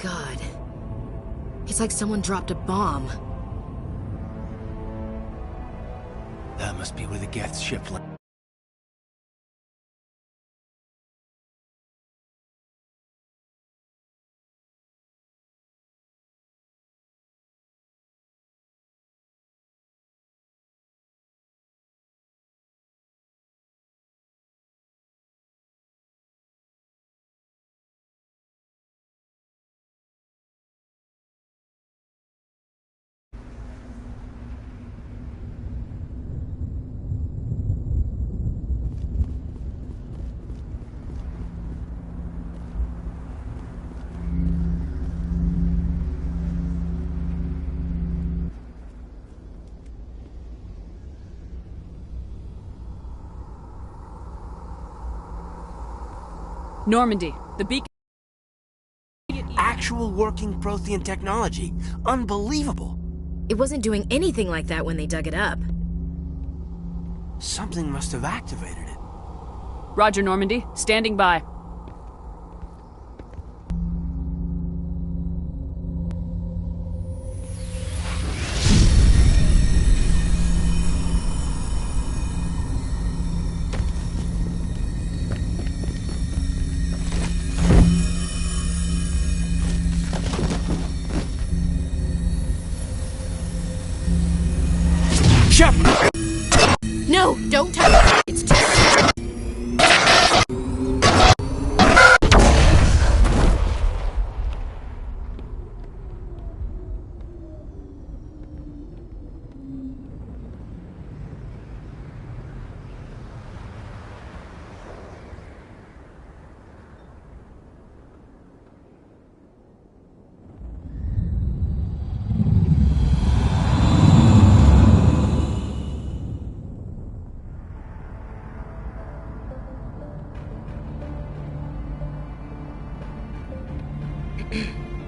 God. It's like someone dropped a bomb. That must be where the Geth ship landed. Normandy, the beacon... Actual working Prothean technology. Unbelievable. It wasn't doing anything like that when they dug it up. Something must have activated it. Roger, Normandy. Standing by. Shepard! No, don't touch it. It's too...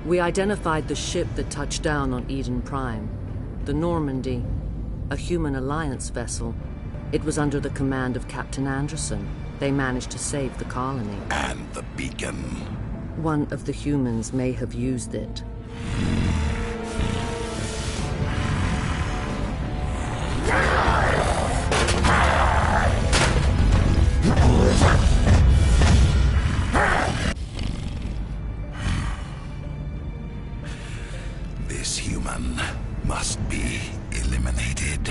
We identified the ship that touched down on Eden Prime. The Normandy, a human alliance vessel. It was under the command of Captain Anderson. They managed to save the colony. And the beacon. One of the humans may have used it. This human must be eliminated.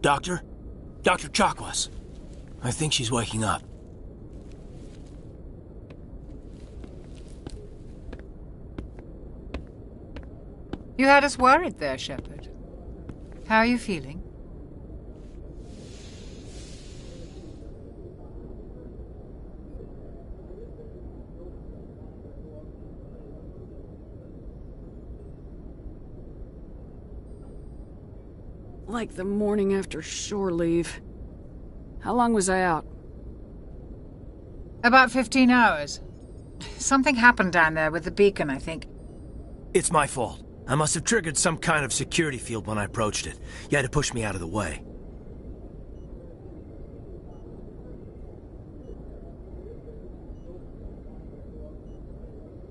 Doctor? Dr. Chakwas. I think she's waking up. You had us worried there, Shepard. How are you feeling? Like the morning after shore leave. How long was I out? About 15 hours. Something happened down there with the beacon, I think. It's my fault. I must have triggered some kind of security field when I approached it. You had to push me out of the way.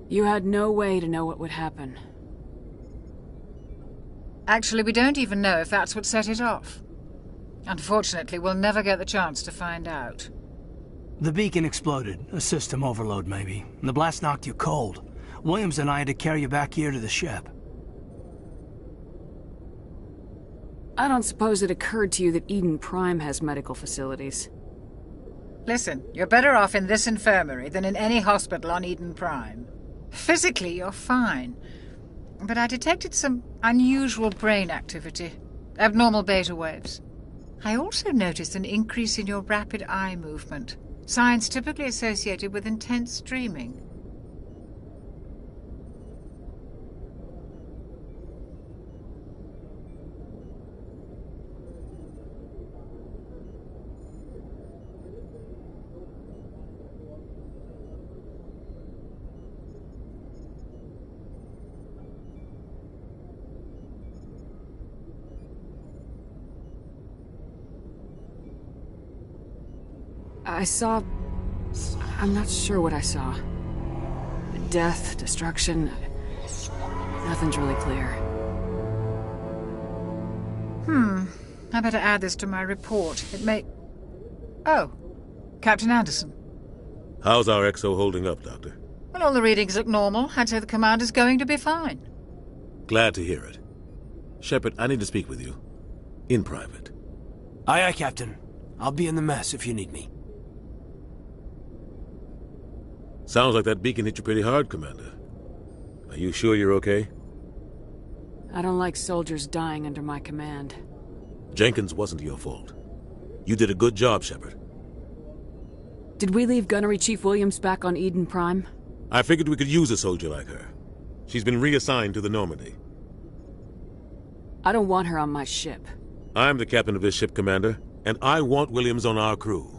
You had no way to know what would happen. Actually, we don't even know if that's what set it off. Unfortunately, we'll never get the chance to find out. The beacon exploded. A system overload, maybe. The blast knocked you cold. Williams and I had to carry you back here to the ship. I don't suppose it occurred to you that Eden Prime has medical facilities. Listen, you're better off in this infirmary than in any hospital on Eden Prime. Physically, you're fine. But I detected some unusual brain activity. Abnormal beta waves. I also noticed an increase in your rapid eye movement. Signs typically associated with intense dreaming. I saw... I'm not sure what I saw. Death, destruction... Nothing's really clear. I better add this to my report. It may... Oh, Captain Anderson. How's our XO holding up, Doctor? Well, all the readings look normal. I'd say the commander's going to be fine. Glad to hear it. Shepard, I need to speak with you. In private. Aye, aye, Captain. I'll be in the mess if you need me. Sounds like that beacon hit you pretty hard, Commander. Are you sure you're okay? I don't like soldiers dying under my command. Jenkins wasn't your fault. You did a good job, Shepard. Did we leave Gunnery Chief Williams back on Eden Prime? I figured we could use a soldier like her. She's been reassigned to the Normandy. I don't want her on my ship. I'm the captain of this ship, Commander, and I want Williams on our crew.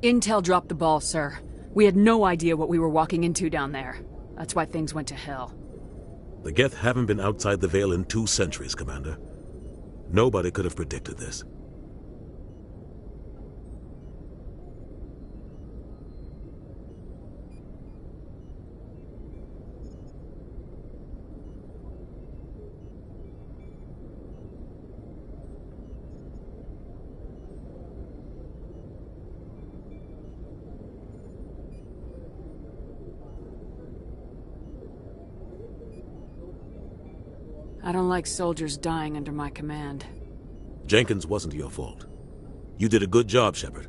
Intel dropped the ball, sir. We had no idea what we were walking into down there. That's why things went to hell. The Geth haven't been outside the Veil in 2 centuries, Commander. Nobody could have predicted this. I don't like soldiers dying under my command. Jenkins wasn't your fault. You did a good job, Shepard.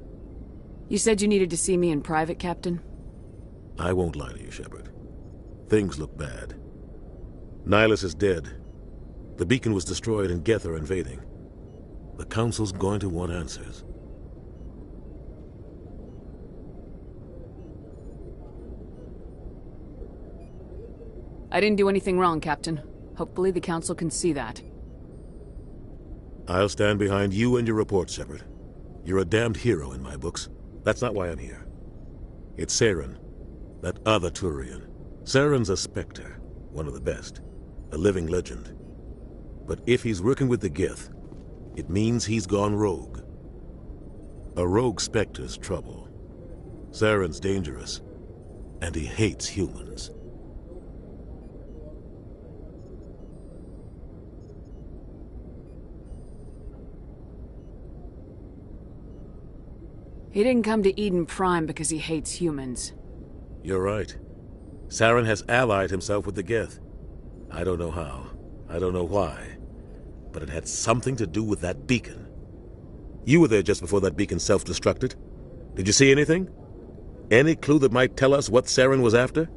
You said you needed to see me in private, Captain? I won't lie to you, Shepard. Things look bad. Nihilus is dead. The beacon was destroyed and Geth are invading. The Council's going to want answers. I didn't do anything wrong, Captain. Hopefully the Council can see that. I'll stand behind you and your report, Shepard. You're a damned hero in my books. That's not why I'm here. It's Saren, that other Turian. Saren's a Spectre, one of the best. A living legend. But if he's working with the Geth, it means he's gone rogue. A rogue Spectre's trouble. Saren's dangerous, and he hates humans. He didn't come to Eden Prime because he hates humans. You're right. Saren has allied himself with the Geth. I don't know how. I don't know why. But it had something to do with that beacon. You were there just before that beacon self-destructed. Did you see anything? Any clue that might tell us what Saren was after?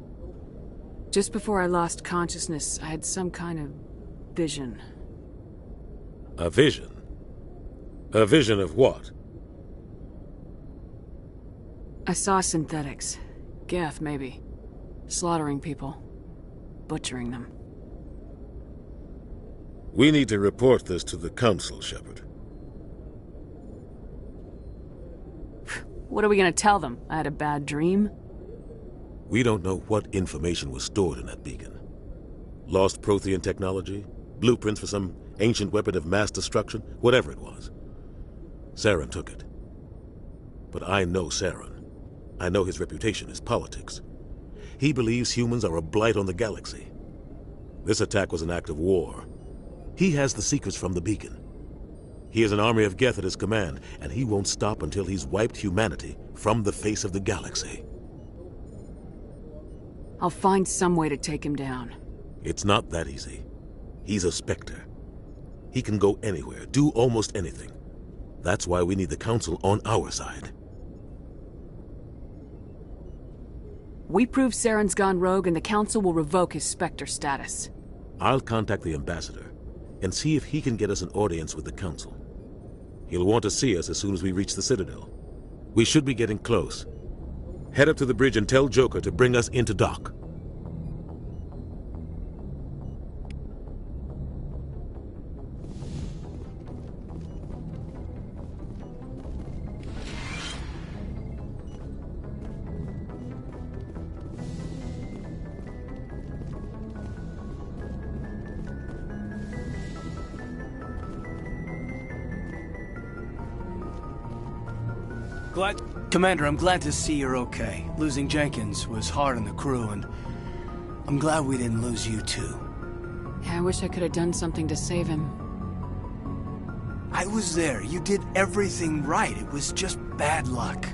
Just before I lost consciousness, I had some kind of vision. A vision? A vision of what? I saw synthetics. Geth, maybe. Slaughtering people. Butchering them. We need to report this to the Council, Shepard. What are we gonna tell them? I had a bad dream? We don't know what information was stored in that beacon. Lost Prothean technology? Blueprints for some ancient weapon of mass destruction? Whatever it was. Saren took it. But I know Saren. I know his reputation is politics. He believes humans are a blight on the galaxy. This attack was an act of war. He has the secrets from the beacon. He has an army of Geth at his command, and he won't stop until he's wiped humanity from the face of the galaxy. I'll find some way to take him down. It's not that easy. He's a Spectre. He can go anywhere, do almost anything. That's why we need the Council on our side. We prove Saren's gone rogue and the Council will revoke his Spectre status. I'll contact the Ambassador and see if he can get us an audience with the Council. He'll want to see us as soon as we reach the Citadel. We should be getting close. Head up to the bridge and tell Joker to bring us into dock. Commander, I'm glad to see you're okay. Losing Jenkins was hard on the crew, and I'm glad we didn't lose you too. Yeah, I wish I could have done something to save him. I was there. You did everything right. It was just bad luck.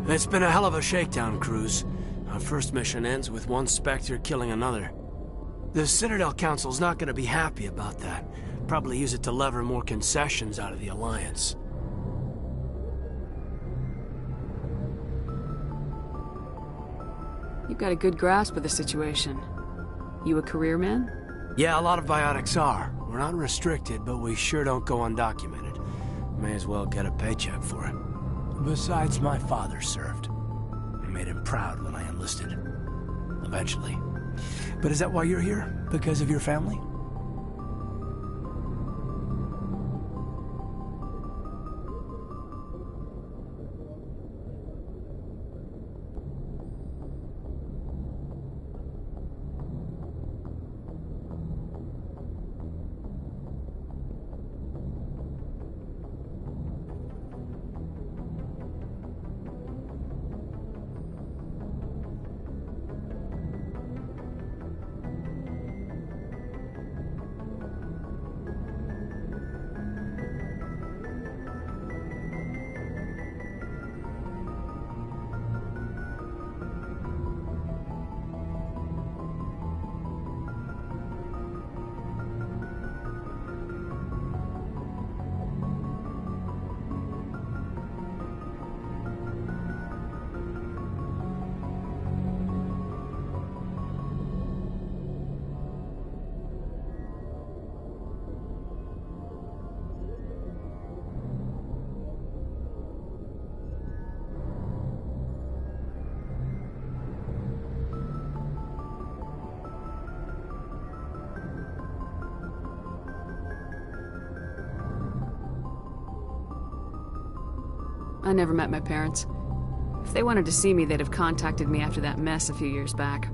It's been a hell of a shakedown, Cruz. Our first mission ends with one Spectre killing another. The Citadel Council's not gonna be happy about that. Probably use it to lever more concessions out of the Alliance. You've got a good grasp of the situation. You a career man? Yeah, a lot of biotics are. We're not restricted, but we sure don't go undocumented. May as well get a paycheck for it. Besides, my father served. I made him proud when I enlisted. Eventually. But is that why you're here? Because of your family? I never met my parents. If they wanted to see me, they'd have contacted me after that mess a few years back.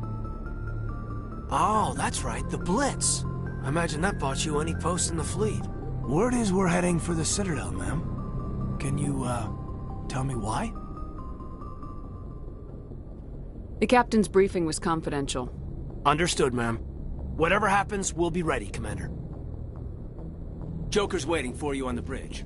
Oh, that's right, the Blitz. I imagine that bought you any post in the fleet. Word is we're heading for the Citadel, ma'am. Can you, tell me why? The captain's briefing was confidential. Understood, ma'am. Whatever happens, we'll be ready, Commander. Joker's waiting for you on the bridge.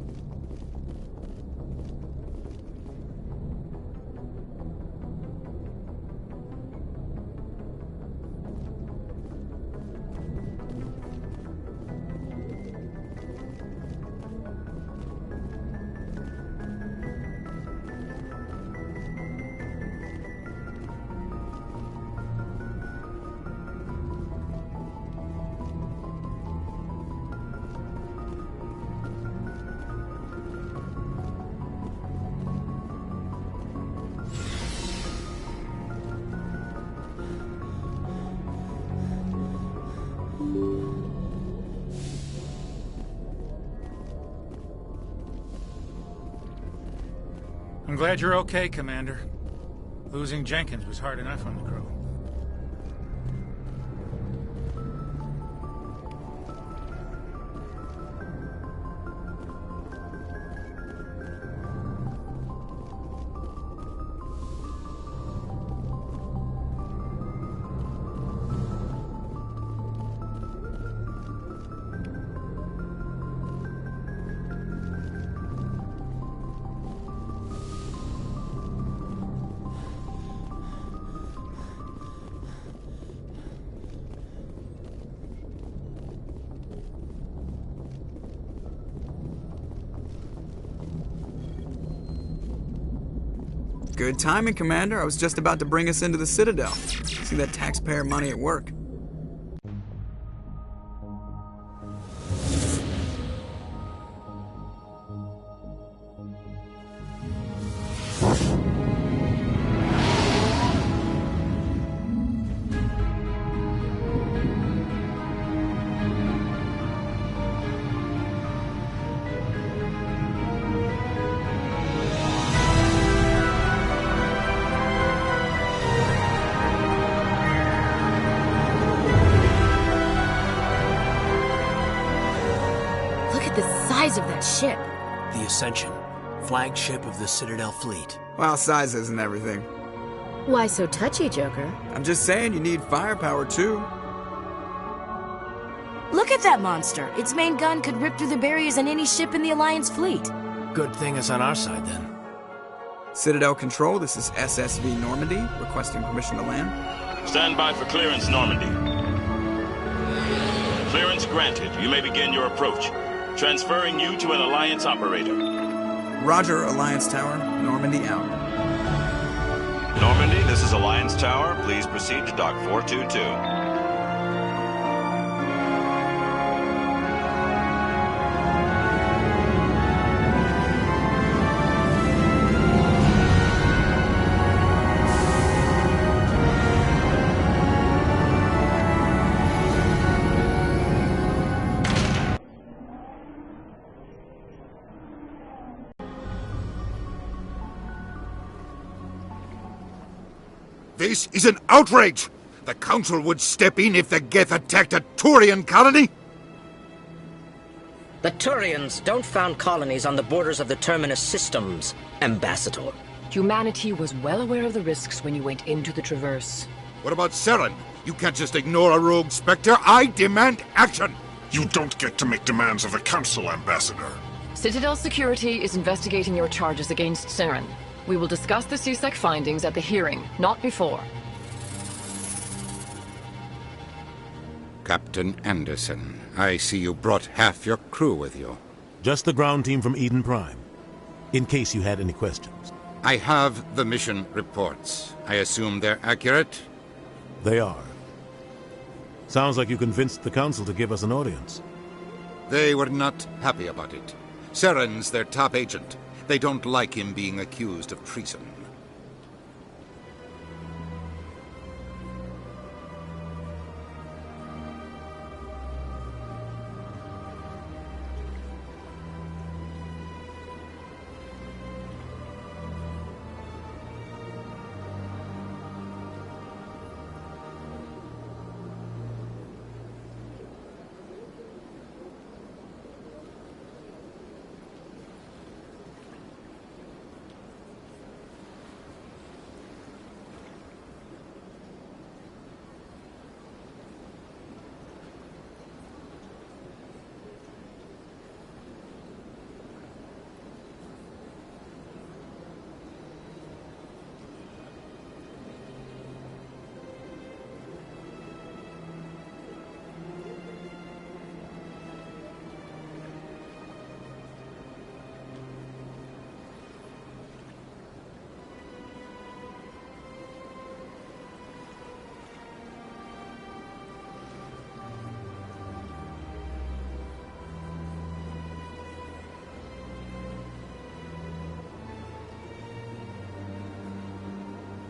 I'm glad you're okay, Commander. Losing Jenkins was hard enough on the crew. Good timing, Commander. I was just about to bring us into the Citadel. See that taxpayer money at work. Look at the size of that ship. The Ascension. Flagship of the Citadel fleet. Well, size isn't everything. Why so touchy, Joker? I'm just saying you need firepower, too. Look at that monster. Its main gun could rip through the barriers on any ship in the Alliance fleet. Good thing it's on our side, then. Citadel Control, this is SSV Normandy, requesting permission to land. Stand by for clearance, Normandy. Clearance granted. You may begin your approach. Transferring you to an Alliance operator. Roger, Alliance Tower. Normandy out. Normandy, this is Alliance Tower. Please proceed to Dock 422. This is an outrage! The Council would step in if the Geth attacked a Turian colony? The Turians don't found colonies on the borders of the Terminus systems, Ambassador. Humanity was well aware of the risks when you went into the Traverse. What about Saren? You can't just ignore a rogue Spectre. I demand action! You don't get to make demands of the Council, Ambassador. Citadel Security is investigating your charges against Saren. We will discuss the CSEC findings at the hearing, not before. Captain Anderson, I see you brought half your crew with you. Just the ground team from Eden Prime, in case you had any questions. I have the mission reports. I assume they're accurate? They are. Sounds like you convinced the Council to give us an audience. They were not happy about it. Saren's their top agent. They don't like him being accused of treason.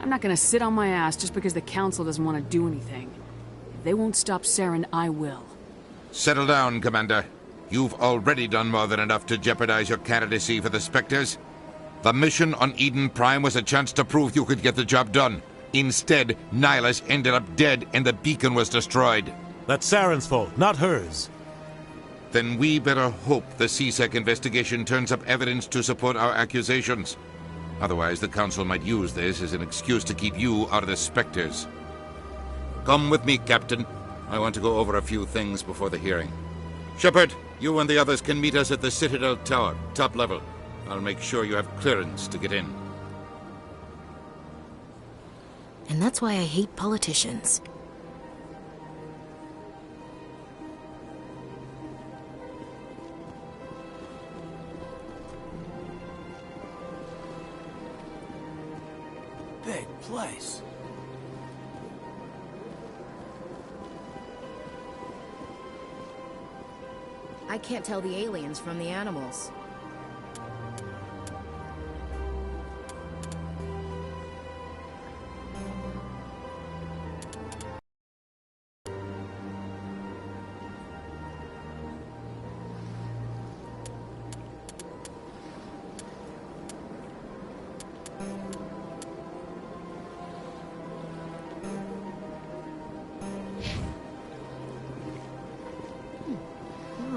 I'm not gonna sit on my ass just because the Council doesn't want to do anything. If they won't stop Saren, I will. Settle down, Commander. You've already done more than enough to jeopardize your candidacy for the Spectres. The mission on Eden Prime was a chance to prove you could get the job done. Instead, Nihilus ended up dead and the beacon was destroyed. That's Saren's fault, not hers. Then we better hope the CSEC investigation turns up evidence to support our accusations. Otherwise, the Council might use this as an excuse to keep you out of the Spectres. Come with me, Captain. I want to go over a few things before the hearing. Shepard, you and the others can meet us at the Citadel Tower, top level. I'll make sure you have clearance to get in. And that's why I hate politicians. Big place. I can't tell the aliens from the animals.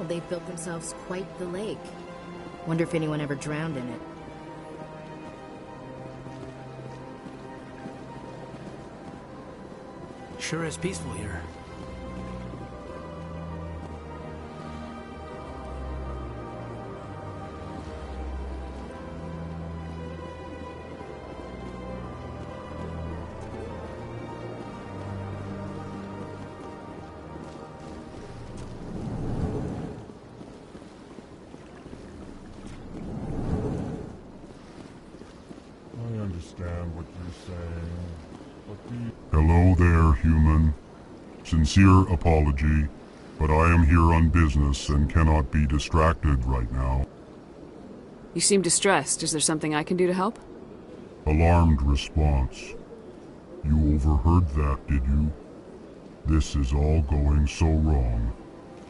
They've built themselves quite the lake. Wonder if anyone ever drowned in it. Sure is peaceful here. I understand what you're saying, but Hello there, human. Sincere apology, but I am here on business and cannot be distracted right now. You seem distressed. Is there something I can do to help? Alarmed response. You overheard that, did you? This is all going so wrong,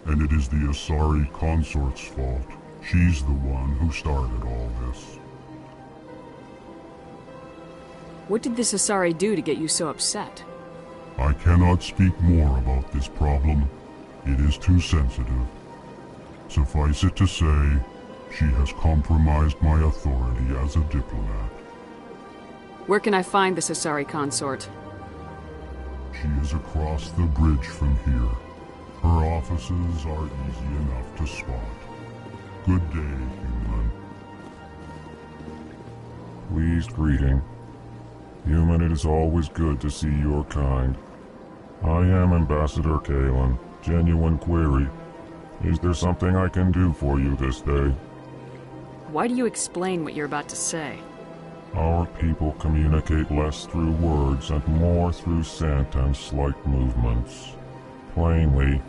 and it is the Asari consort's fault. She's the one who started all this. What did this Asari do to get you so upset? I cannot speak more about this problem. It is too sensitive. Suffice it to say, she has compromised my authority as a diplomat. Where can I find this Asari consort? She is across the bridge from here. Her offices are easy enough to spot. Good day, human. Pleased greeting. Human, it is always good to see your kind. I am Ambassador Kalen. Genuine query. Is there something I can do for you this day? Why do you explain what you're about to say? Our people communicate less through words and more through scent and slight movements. Plainly,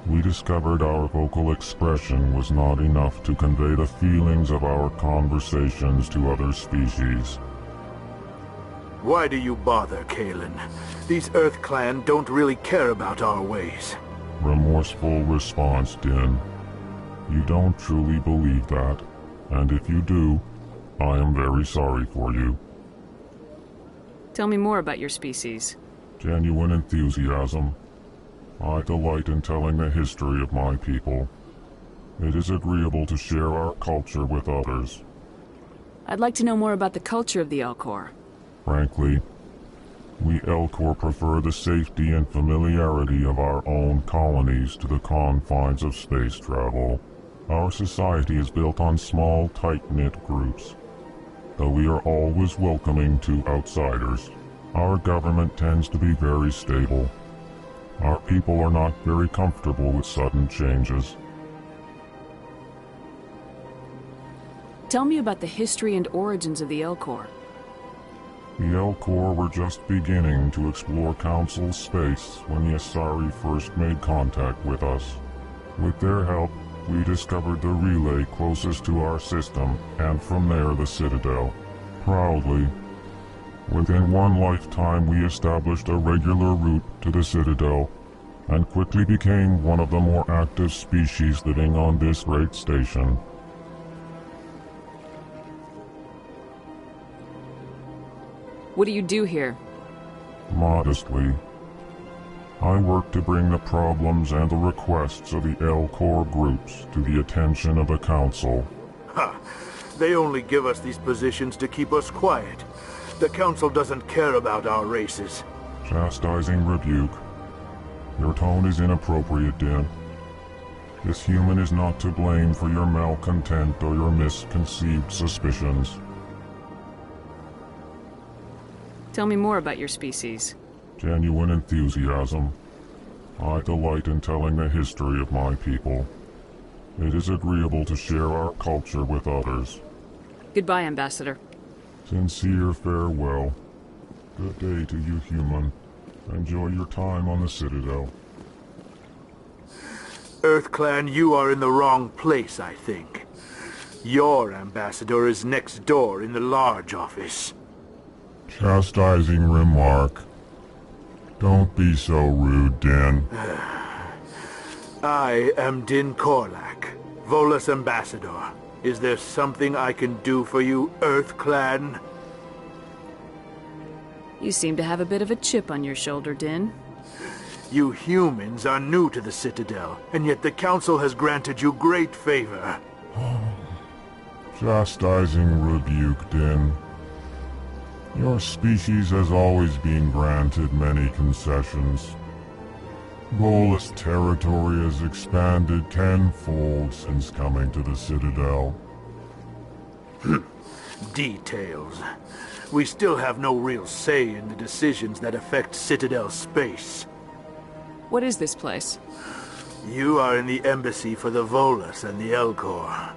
we discovered our vocal expression was not enough to convey the feelings of our conversations to other species. Why do you bother, Kalen? These Earth Clan don't really care about our ways. Remorseful response, Din. You don't truly believe that, and if you do, I am very sorry for you. Tell me more about your species. Genuine enthusiasm. I delight in telling the history of my people. It is agreeable to share our culture with others. I'd like to know more about the culture of the Elcor. Frankly, we Elcor prefer the safety and familiarity of our own colonies to the confines of space travel. Our society is built on small, tight-knit groups, though we are always welcoming to outsiders. Our government tends to be very stable. Our people are not very comfortable with sudden changes. Tell me about the history and origins of the Elcor. The Elcor were just beginning to explore Council space when the Asari first made contact with us. With their help, we discovered the relay closest to our system, and from there the Citadel. Proudly, within one lifetime we established a regular route to the Citadel, and quickly became one of the more active species living on this great station. What do you do here? Modestly, I work to bring the problems and the requests of the Elcor groups to the attention of the Council. Ha! They only give us these positions to keep us quiet. The Council doesn't care about our races. Chastising rebuke. Your tone is inappropriate, Din. This human is not to blame for your malcontent or your misconceived suspicions. Tell me more about your species. Genuine enthusiasm. I delight in telling the history of my people. It is agreeable to share our culture with others. Goodbye, Ambassador. Sincere farewell. Good day to you, human. Enjoy your time on the Citadel. Earth Clan, you are in the wrong place, I think. Your ambassador is next door in the large office. Chastising remark. Don't be so rude, Din. I am Din Korlak, Volus ambassador. Is there something I can do for you, Earth Clan? You seem to have a bit of a chip on your shoulder, Din. You humans are new to the Citadel, and yet the Council has granted you great favor. Chastising rebuke, Din. Your species has always been granted many concessions. Volus territory has expanded tenfold since coming to the Citadel. Details. We still have no real say in the decisions that affect Citadel space. What is this place? You are in the embassy for the Volus and the Elcor.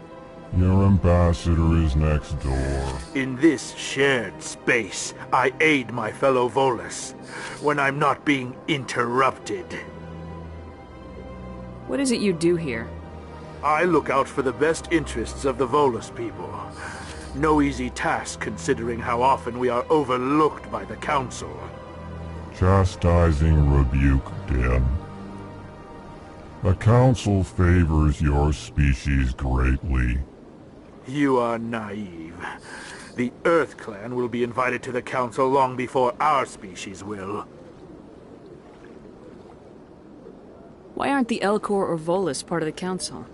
Your ambassador is next door. In this shared space, I aid my fellow Volus when I'm not being interrupted. What is it you do here? I look out for the best interests of the Volus people. No easy task considering how often we are overlooked by the Council. Chastising rebuke, Den. The Council favors your species greatly. You are naive. The Earth Clan will be invited to the Council long before our species will. Why aren't the Elcor or Volus part of the Council?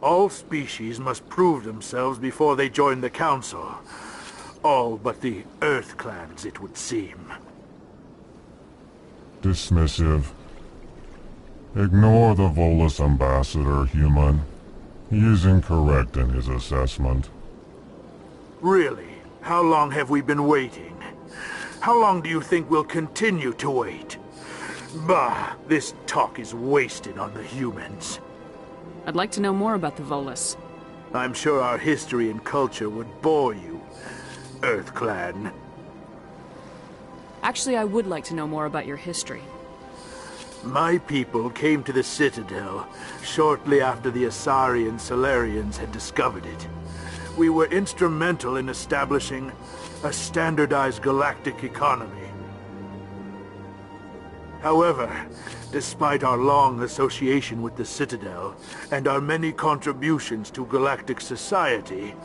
All species must prove themselves before they join the Council. All but the Earth Clans, it would seem. Dismissive. Ignore the Volus ambassador, human. He is incorrect in his assessment. Really? How long have we been waiting? How long do you think we'll continue to wait? Bah, this talk is wasted on the humans. I'd like to know more about the Volus. I'm sure our history and culture would bore you, Earth Clan. Actually, I would like to know more about your history. My people came to the Citadel shortly after the Asari and Salarians had discovered it. We were instrumental in establishing a standardized galactic economy. However, despite our long association with the Citadel and our many contributions to galactic society,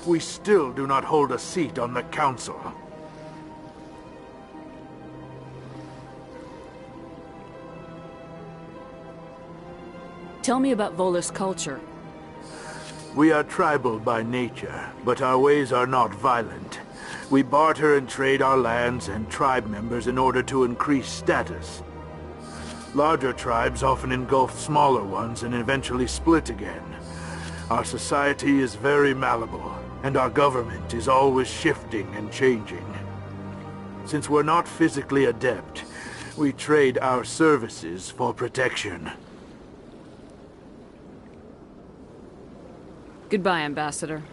we still do not hold a seat on the Council. Tell me about Volus culture. We are tribal by nature, but our ways are not violent. We barter and trade our lands and tribe members in order to increase status. Larger tribes often engulf smaller ones and eventually split again. Our society is very malleable, and our government is always shifting and changing. Since we're not physically adept, we trade our services for protection. Goodbye, Ambassador.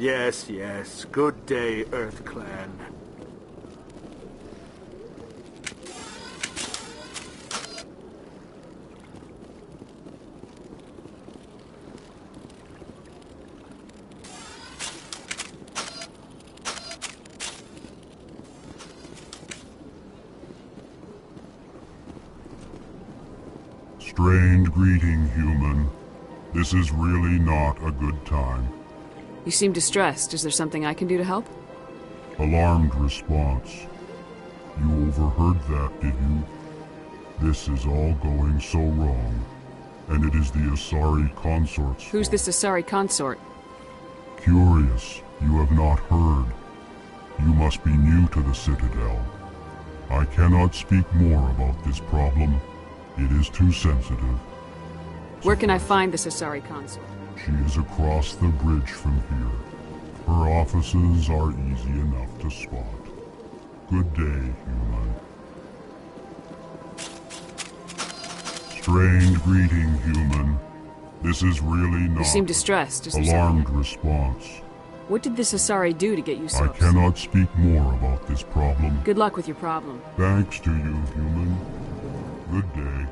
Yes, yes. Good day, Earth Clan. Strained greeting, human. This is really not a good time. You seem distressed. Is there something I can do to help? Alarmed response. You overheard that, did you? This is all going so wrong. And it is the Asari consort's fault. Who's this Asari consort? Curious, you have not heard. You must be new to the Citadel. I cannot speak more about this problem. It is too sensitive. Where can I find this Asari consort? She is across the bridge from here. Her offices are easy enough to spot. Good day, human. Strained greeting, human. This is really not... You seem distressed. Is there alarmed something? Response. What did this Asari do to get you so I cannot speak more about this problem. Good luck with your problem. Thanks to you, human. Good day.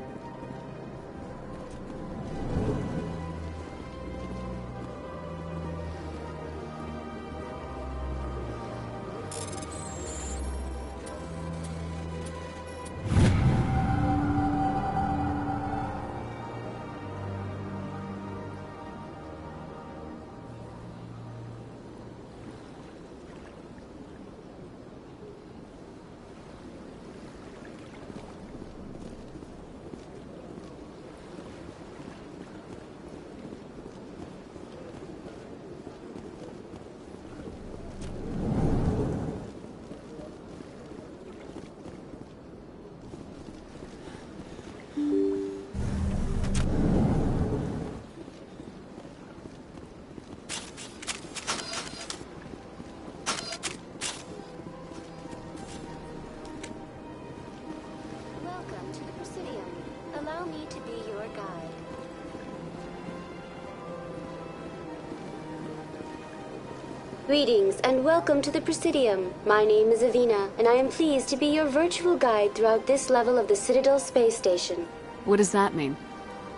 Greetings and welcome to the Presidium. My name is Avina, and I am pleased to be your virtual guide throughout this level of the Citadel space station. What does that mean?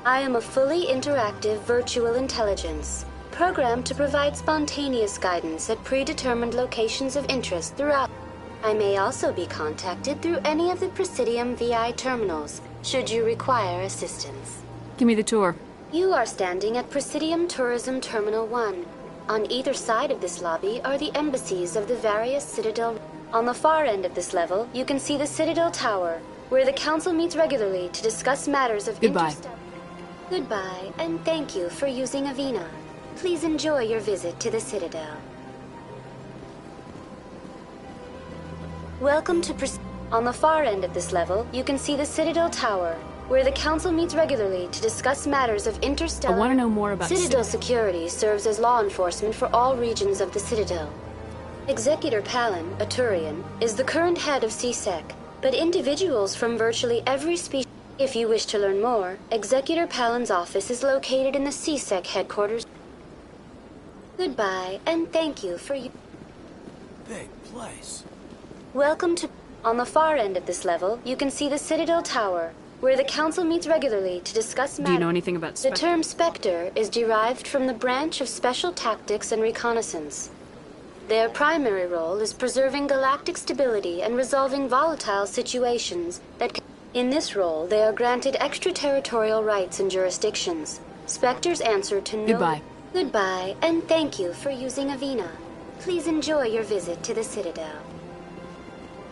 I am a fully interactive virtual intelligence, programmed to provide spontaneous guidance at predetermined locations of interest throughout. I may also be contacted through any of the Presidium VI terminals, should you require assistance. Give me the tour. You are standing at Presidium Tourism Terminal 1. On either side of this lobby are the embassies of the various Citadel. On the far end of this level, you can see the Citadel Tower, where the Council meets regularly to discuss matters of interest. Goodbye, and thank you for using Avina. Please enjoy your visit to the Citadel. Welcome to On the far end of this level, you can see the Citadel Tower, where the Council meets regularly to discuss matters of interstellar... I want to know more about Citadel Security serves as law enforcement for all regions of the Citadel. Executor Palin, a Turian, is the current head of CSEC, but individuals from virtually every species... If you wish to learn more, Executor Palin's office is located in the CSEC headquarters. Goodbye, and thank you for you. Big place. Welcome to... On the far end of this level, you can see the Citadel Tower, where the Council meets regularly to discuss matters. Do you know anything about The term Spectre is derived from the branch of Special Tactics and Reconnaissance. Their primary role is preserving galactic stability and resolving volatile situations that can... In this role, they are granted extraterritorial rights and jurisdictions. Spectres answer to no... Goodbye. Goodbye, and thank you for using Avina. Please enjoy your visit to the Citadel.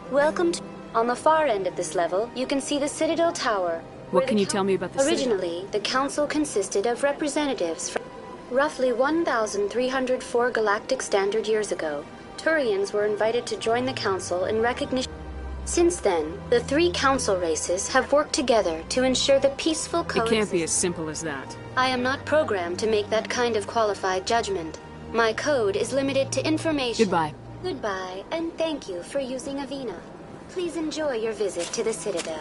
Welcome to... On the far end of this level, you can see the Citadel Tower. What can you tell me about the Citadel? Originally, the Council consisted of representatives from roughly 1,304 galactic standard years ago. Turians were invited to join the Council in recognition. Since then, the three Council races have worked together to ensure the peaceful coexistence. It can't be as simple as that. I am not programmed to make that kind of qualified judgment. My code is limited to information. Goodbye. Goodbye, and thank you for using Avina. Please enjoy your visit to the Citadel.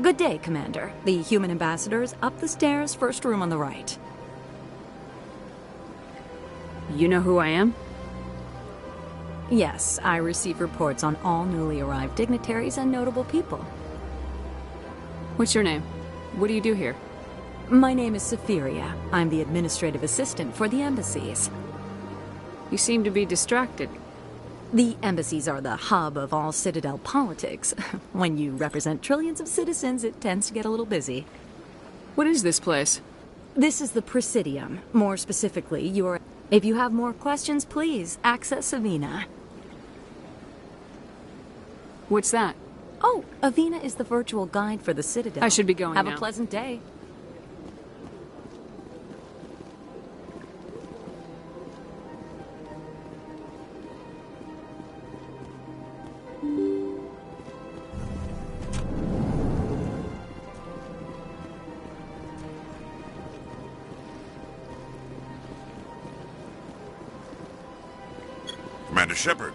Good day, Commander. The human ambassador is up the stairs, first room on the right. You know who I am? Yes, I receive reports on all newly arrived dignitaries and notable people. What's your name? What do you do here? My name is Safiria. I'm the administrative assistant for the embassies. You seem to be distracted. The embassies are the hub of all Citadel politics. When you represent trillions of citizens, it tends to get a little busy. What is this place? This is the Presidium. More specifically, If you have more questions, please access Avina. What's that? Oh, Avina is the virtual guide for the Citadel. I should be going now. Have a pleasant day. Commander Shepard,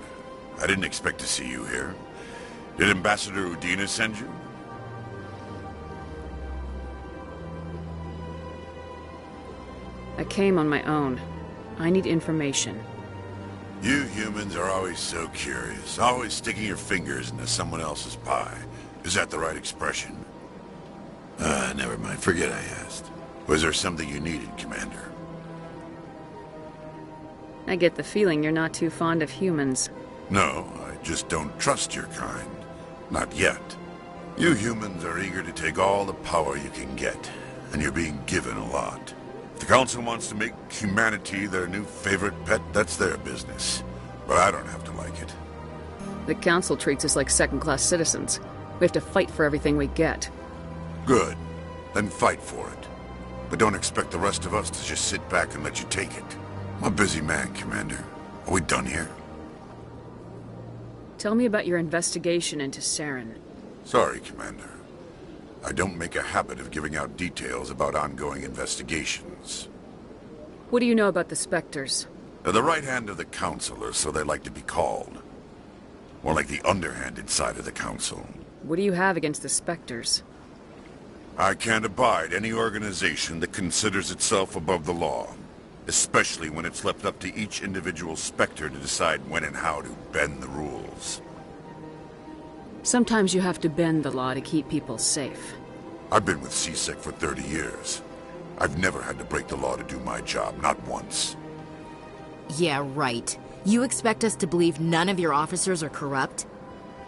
I didn't expect to see you here. Did Ambassador Udina send you? I came on my own. I need information. You humans are always so curious, always sticking your fingers into someone else's pie. Is that the right expression? Never mind. Forget I asked. Was there something you needed, Commander? I get the feeling you're not too fond of humans. No, I just don't trust your kind. Not yet. You humans are eager to take all the power you can get, and you're being given a lot. If the Council wants to make humanity their new favorite pet, that's their business. But I don't have to like it. The Council treats us like second-class citizens. We have to fight for everything we get. Good. Then fight for it. But don't expect the rest of us to just sit back and let you take it. I'm a busy man, Commander. Are we done here? Tell me about your investigation into Saren. Sorry, Commander. I don't make a habit of giving out details about ongoing investigations. What do you know about the Spectres? They're the right hand of the Council, or so they like to be called. More like the underhanded side of the Council. What do you have against the Spectres? I can't abide any organization that considers itself above the law. Especially when it's left up to each individual Spectre to decide when and how to bend the rules. Sometimes you have to bend the law to keep people safe. I've been with CSEC for 30 years. I've never had to break the law to do my job, not once. Yeah, right. You expect us to believe none of your officers are corrupt?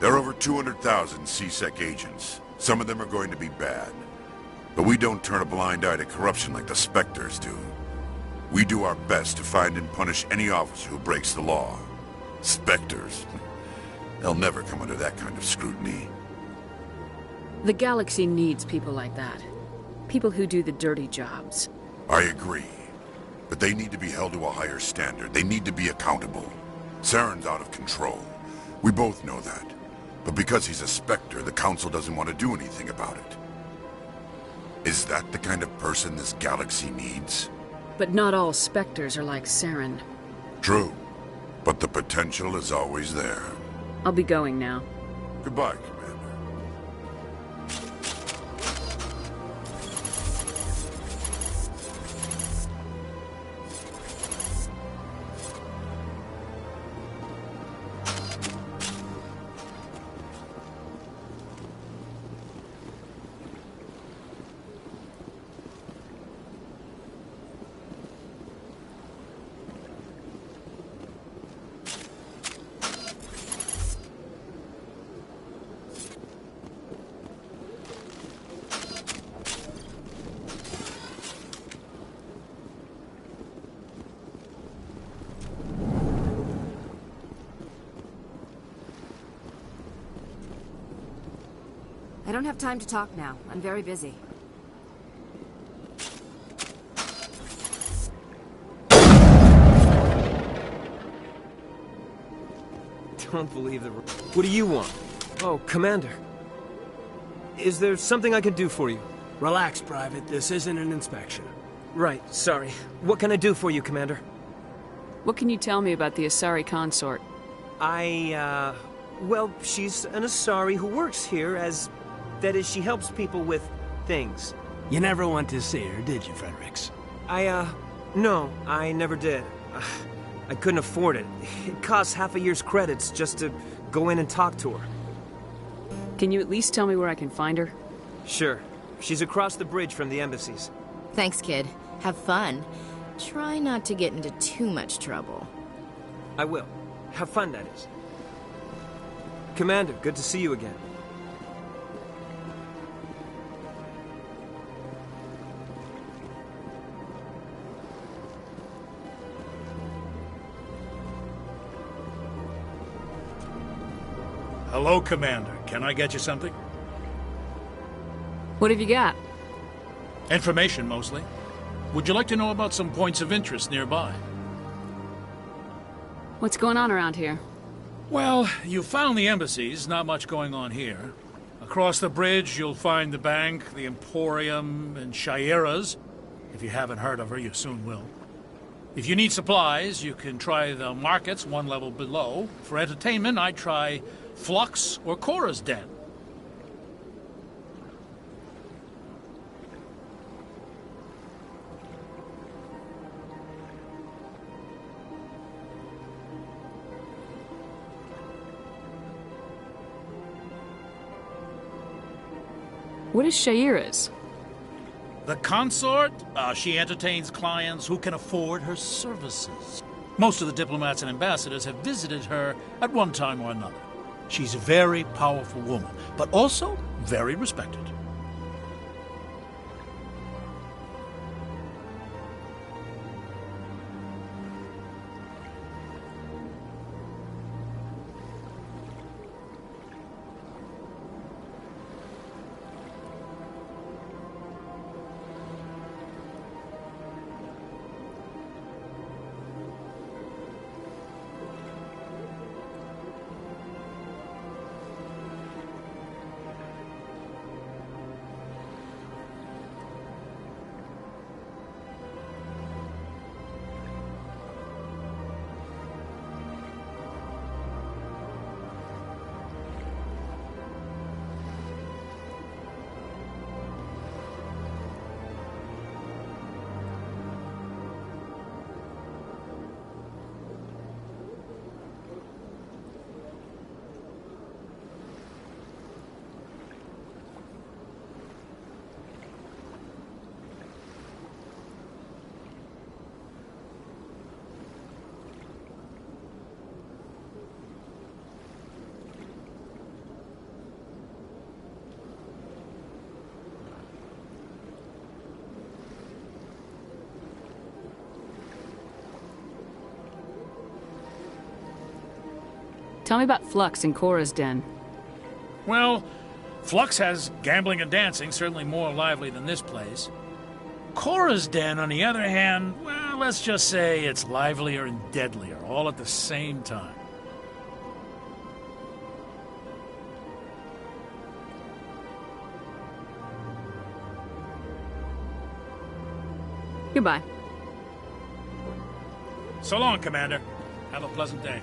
There are over 200,000 CSEC agents. Some of them are going to be bad. But we don't turn a blind eye to corruption like the Spectres do. We do our best to find and punish any officer who breaks the law. Spectres. They'll never come under that kind of scrutiny. The galaxy needs people like that. People who do the dirty jobs. I agree. But they need to be held to a higher standard. They need to be accountable. Saren's out of control. We both know that. But because he's a Spectre, the Council doesn't want to do anything about it. Is that the kind of person this galaxy needs? But not all Spectres are like Saren. True. But the potential is always there. I'll be going now. Goodbye, I don't have time to talk now. I'm very busy. Don't believe the... What do you want? Oh, Commander. Is there something I can do for you? Relax, Private. This isn't an inspection. Right, sorry. What can I do for you, Commander? What can you tell me about the Asari consort? Well, she's an Asari who works here as... That is, she helps people with things. You never went to see her, did you, Fredericks? No, I never did. I couldn't afford it. It costs half a year's credits just to go in and talk to her. Can you at least tell me where I can find her? Sure. She's across the bridge from the embassies. Thanks, kid. Have fun. Try not to get into too much trouble. I will. Have fun, that is. Commander, good to see you again. Hello, Commander. Can I get you something? What have you got? Information, mostly. Would you like to know about some points of interest nearby? What's going on around here? Well, you found the embassies. Not much going on here. Across the bridge, you'll find the bank, the Emporium, and Shayera's. If you haven't heard of her, you soon will. If you need supplies, you can try the markets one level below. For entertainment, I'd try Flux or Cora's Den. What is Shayera's? The consort? She entertains clients who can afford her services. Most of the diplomats and ambassadors have visited her at one time or another. She's a very powerful woman, but also very respected. Tell me about Flux and Cora's den. Well, Flux has gambling and dancing, certainly more lively than this place. Cora's den, on the other hand, well, let's just say it's livelier and deadlier, all at the same time. Goodbye. So long, Commander. Have a pleasant day.